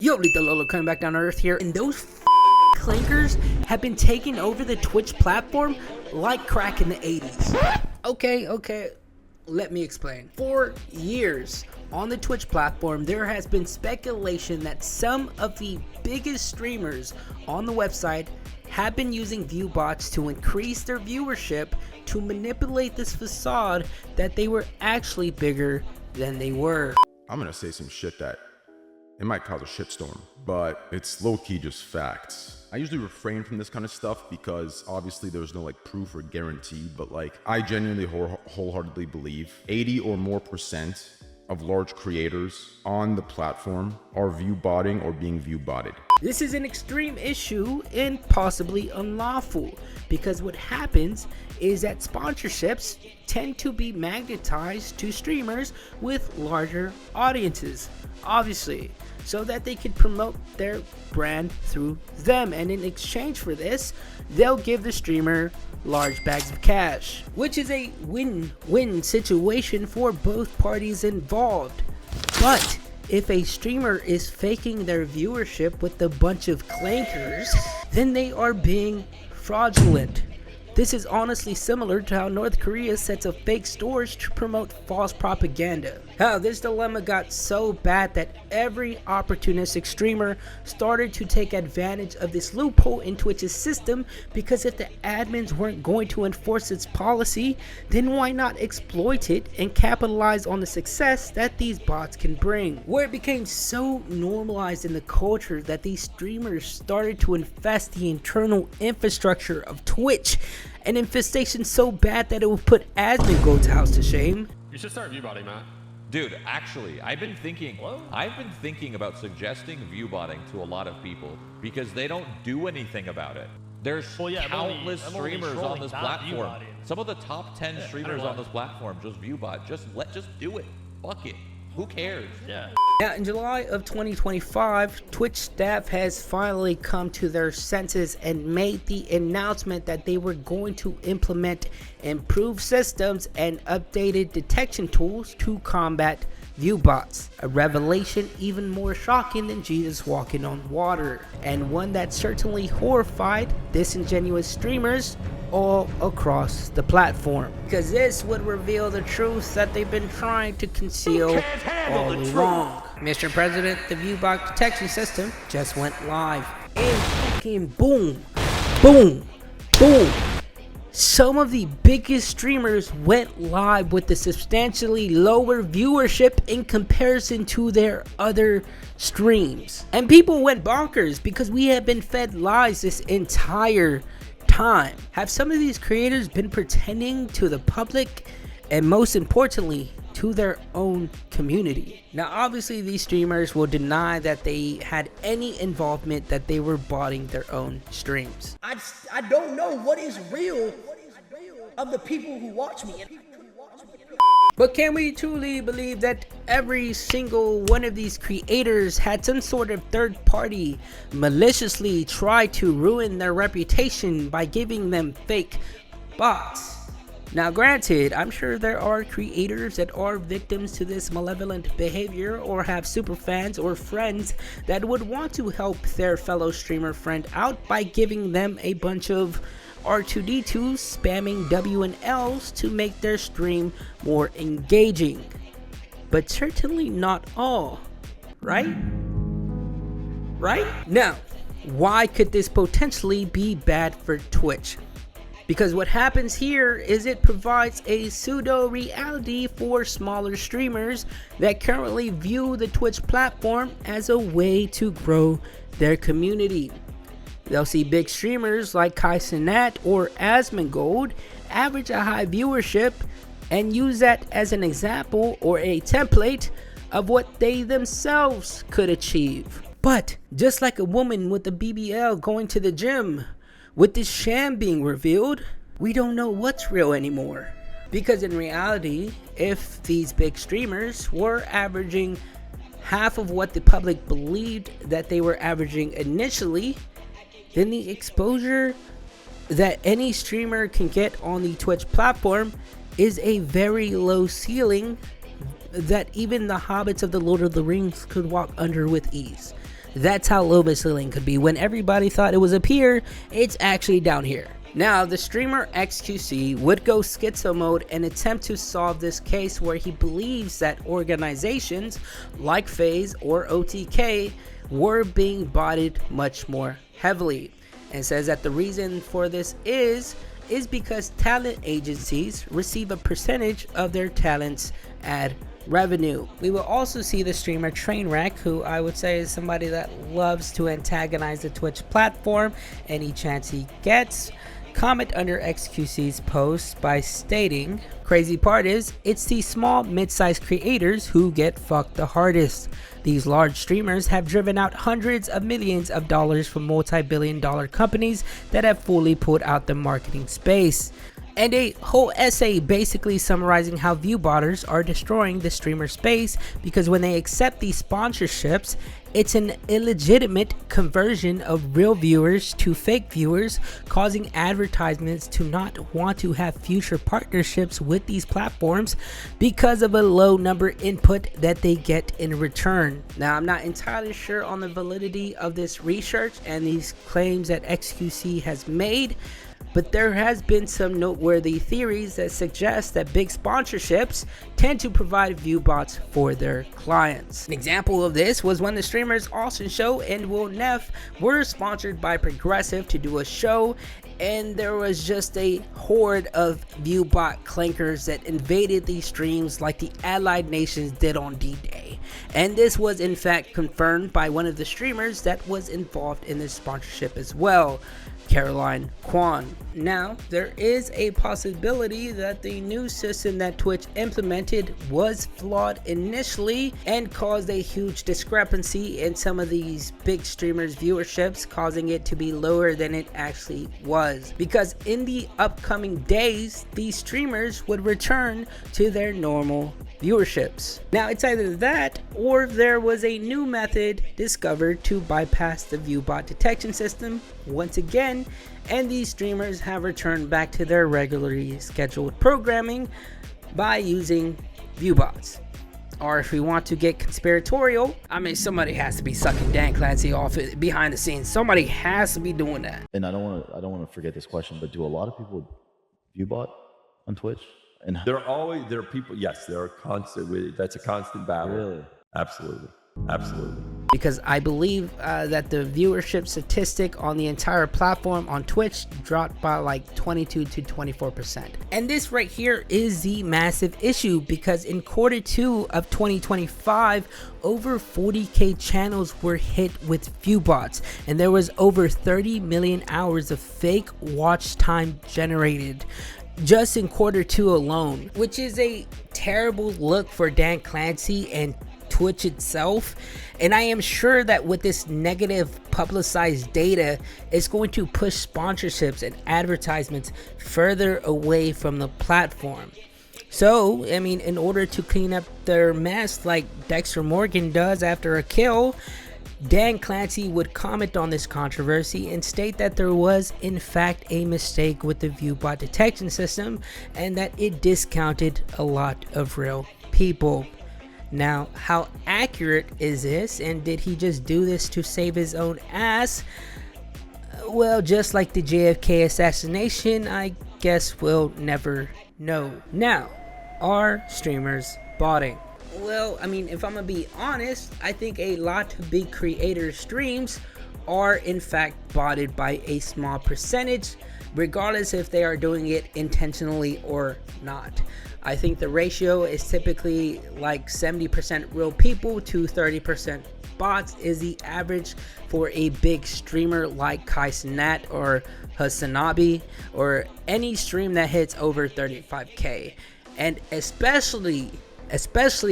Yo, Lethal Lolo coming back down to earth here, and those clankers have been taking over the Twitch platform like crack in the 80s. Okay, let me explain. For years on the Twitch platform, there has been speculation that some of the biggest streamers on the website have been using view bots to increase their viewership to manipulate this facade that they were actually bigger than they were. I'm gonna say some shit that it might cause a shitstorm, but it's low-key just facts. I usually refrain from this kind of stuff because obviously there's no proof or guarantee, but I genuinely wholeheartedly believe 80 or more % of large creators on the platform are view botting or being view botted. This is an extreme issue and possibly unlawful, because what happens is that sponsorships tend to be magnetized to streamers with larger audiences, obviously, so that they can promote their brand through them, and in exchange for this, they'll give the streamer large bags of cash, which is a win-win situation for both parties involved. But if a streamer is faking their viewership with a bunch of clankers, then they are being fraudulent. This is honestly similar to how North Korea sets up fake stores to promote false propaganda. How this dilemma got so bad that every opportunistic streamer started to take advantage of this loophole in Twitch's system, because if the admins weren't going to enforce its policy, then why not exploit it and capitalize on the success that these bots can bring? Where it became so normalized in the culture that these streamers started to infest the internal infrastructure of Twitch, an infestation so bad that it would put Asmongold's house to shame. You should start viewbotting, Matt. Dude, actually, I've been thinking about suggesting viewbotting to a lot of people because they don't do anything about it. There's countless streamers on this platform. Some of the top 10 streamers on this platform just viewbot. Just do it. Fuck it. Who cares? Yeah. Now, in July of 2025, Twitch staff has finally come to their senses and made the announcement that they were going to implement improved systems and updated detection tools to combat view bots. A revelation even more shocking than Jesus walking on water, and one that certainly horrified disingenuous streamers all across the platform, because this would reveal the truth that they've been trying to conceal all along. Mr. President, the viewbot detection system just went live, and fucking boom, some of the biggest streamers went live with a substantially lower viewership in comparison to their other streams, and people went bonkers because we have been fed lies this entire time. Have some of these creators been pretending to the public, and most importantly to their own community? Now obviously these streamers will deny that they had any involvement, that they were botting their own streams. I don't know what is real of the people who watch me. But can we truly believe that every single one of these creators had some sort of third party maliciously try to ruin their reputation by giving them fake bots? Now granted, I'm sure there are creators that are victims to this malevolent behavior, or have super fans or friends that would want to help their fellow streamer friend out by giving them a bunch of R2D2s spamming W and Ls to make their stream more engaging. But certainly not all, right? Now, why could this potentially be bad for Twitch? Because what happens here is it provides a pseudo reality for smaller streamers that currently view the Twitch platform as a way to grow their community. They'll see big streamers like Kai Cenat or Asmongold average a high viewership and use that as an example or a template of what they themselves could achieve. But just like a woman with a BBL going to the gym, with this sham being revealed, we don't know what's real anymore. Because in reality, if these big streamers were averaging half of what the public believed that they were averaging initially, then the exposure that any streamer can get on the Twitch platform is a very low ceiling that even the hobbits of the Lord of the Rings could walk under with ease. That's how low the ceiling could be. When everybody thought it was up here, it's actually down here. Now, the streamer XQC would go schizo mode and attempt to solve this case, where he believes that organizations like FaZe or OTK were being botted much more heavily, and says that the reason for this is because talent agencies receive a percentage of their talents' ad revenue. We will also see the streamer Trainwreck, who I would say is somebody that loves to antagonize the Twitch platform any chance he gets, comment under XQC's post by stating, "Crazy part is, it's these small mid-sized creators who get fucked the hardest. These large streamers have driven out hundreds of millions of dollars from multi-billion-dollar companies that have fully pulled out the marketing space." And a whole essay basically summarizing how viewbotters are destroying the streamer space, because when they accept these sponsorships, it's an illegitimate conversion of real viewers to fake viewers, causing advertisements to not want to have future partnerships with these platforms because of a low number input that they get in return. Now, I'm not entirely sure on the validity of this research and these claims that XQC has made, but there has been some noteworthy theories that suggest that big sponsorships tend to provide view bots for their clients. An example of this was when the streamers Austin Show and Will Neff were sponsored by Progressive to do a show, and there was just a horde of viewbot clankers that invaded these streams like the Allied Nations did on D-Day. And this was in fact confirmed by one of the streamers that was involved in this sponsorship as well, Caroline Kwan. Now, there is a possibility that the new system that Twitch implemented was flawed initially and caused a huge discrepancy in some of these big streamers' viewerships, causing it to be lower than it actually was. Because in the upcoming days, these streamers would return to their normal viewerships. Now, it's either that or there was a new method discovered to bypass the viewbot detection system once again, and these streamers have returned back to their regularly scheduled programming by using viewbots. Or if we want to get conspiratorial, I mean, somebody has to be sucking Dan Clancy off behind the scenes. Somebody has to be doing that. And I don't want to forget this question, but do a lot of people viewbot on Twitch? And there are people. Yes, there are constant. That's a constant battle. Really? Absolutely. Because I believe that the viewership statistic on the entire platform on Twitch dropped by like 22 to 24%. And this right here is the massive issue, because in Q2 of 2025, over 40k channels were hit with viewbots, and there was over 30 million hours of fake watch time generated just in Q2 alone, which is a terrible look for Dan Clancy and Twitch itself. And I am sure that with this negative publicized data, it's going to push sponsorships and advertisements further away from the platform. So, I mean, in order to clean up their mess like Dexter Morgan does after a kill, Dan Clancy would comment on this controversy and state that there was in fact a mistake with the viewbot detection system and that it discounted a lot of real people. Now, how accurate is this, and did he just do this to save his own ass? Well, just like the JFK assassination, I guess we'll never know. Now, are streamers botting? Well, I mean, if I'm gonna be honest, I think a lot of big creator streams are in fact botted by a small percentage, regardless if they are doing it intentionally or not. I think the ratio is typically like 70% real people to 30% bots is the average for a big streamer like Kai Cenat or Hasanabi, or any stream that hits over 35k, and especially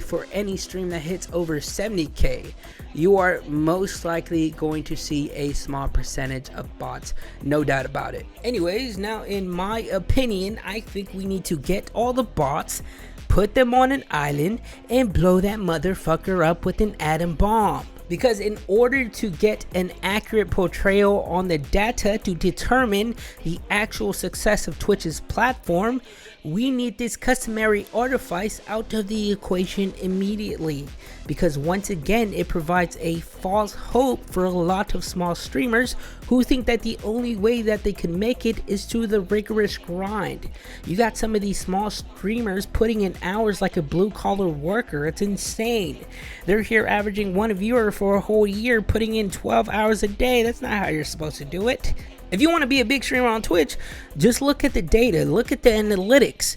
for any stream that hits over 70k, you are most likely going to see a small percentage of bots, no doubt about it. Anyways, now in my opinion, I think we need to get all the bots, put them on an island, and blow that motherfucker up with an atom bomb. Because in order to get an accurate portrayal on the data to determine the actual success of Twitch's platform, we need this customary artifice out of the equation immediately. Because once again, it provides a false hope for a lot of small streamers who think that the only way that they can make it is through the rigorous grind. You got some of these small streamers putting in hours like a blue collar worker. It's insane. They're here averaging 1 viewer for a whole year, putting in 12 hours a day. That's not how you're supposed to do it. If you want to be a big streamer on Twitch, just look at the data, look at the analytics.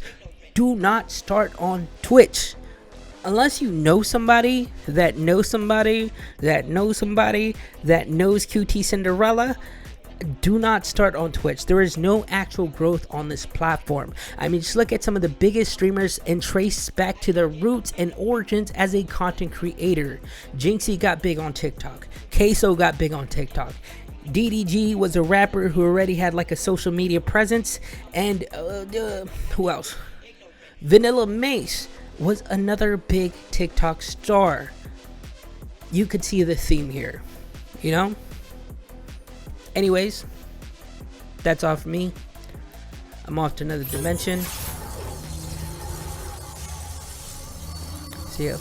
Do not start on Twitch unless you know somebody that knows somebody that knows somebody that knows QT Cinderella. Do not start on Twitch. There is no actual growth on this platform. I mean, just look at some of the biggest streamers and trace back to their roots and origins as a content creator. Jinxie got big on TikTok. Queso got big on TikTok. DDG was a rapper who already had like a social media presence. And who else? Vanilla Mace was another big TikTok star. You could see the theme here, you know? Anyways, that's all for me. I'm off to another dimension. See ya.